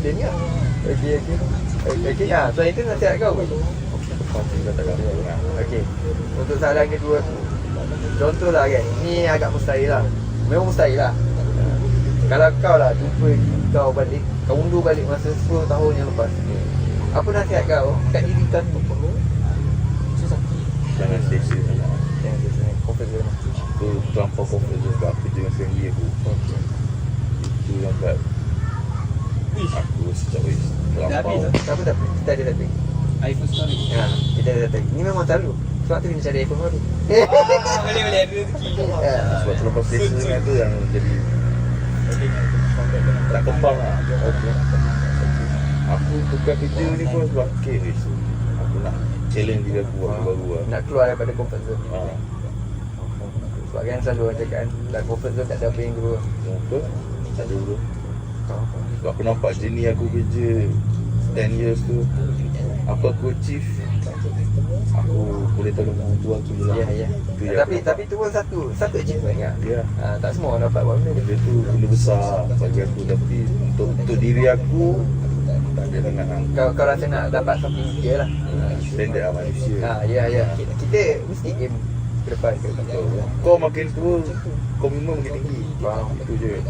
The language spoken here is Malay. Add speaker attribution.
Speaker 1: explain kan. Okey. So itu nasihat kau. Okey. Untuk soalan kedua tu. Contohlah kan, ni agak mustahil lah. Memang mustahil lah. Kalau kau lah jumpa kau balik, kau undur balik masa 10 tahun yang lepas, apa nasihat kau kat diri kau tu?
Speaker 2: Jangan sia-sia sangat.
Speaker 1: Yang biasanya comfort zone.
Speaker 2: Aku terlampau comfort zone kat apa je dengan sendiri aku.
Speaker 1: Okey.
Speaker 2: Itu yang kat aku sejak terlampau.
Speaker 1: Tak apa, kita ada topik.
Speaker 3: iPhone story.
Speaker 1: Ha, kita ada topik. Ni memang selalu. Sebab tu kena cari iPhone baru.
Speaker 3: Boleh ada rezeki.
Speaker 2: Sebab terlampau selesa dengan tu yang jadi tak kembang lah. Aku tukar kerja ni pun sebab aku nak challenge diri aku baru lah.
Speaker 1: Nak keluar daripada comfort zone. Sebab kan selalu orang cakap kan, dalam comfort zone tak ada apa yang dulu.
Speaker 2: Betul? Tak ada dulu. Sebab aku nampak jenis aku kerja 10 years tu, apa aku achieve, aku boleh tolong orang tua aku je lah.
Speaker 1: Ya. Tapi tu pun satu achievement kan.
Speaker 2: Ya.
Speaker 1: Tak semua orang dapat buat benda ni.
Speaker 2: Benda tu benda besar bagi aku. Tapi untuk diri aku tak ada dengan
Speaker 1: Kau rasa nak dapat something dia lah.
Speaker 2: standard lah manusia.
Speaker 1: Ya. Kita mesti aim ke depan.
Speaker 2: Kau makin tua, komitmen makin tinggi.
Speaker 1: Faham.
Speaker 2: Itu je.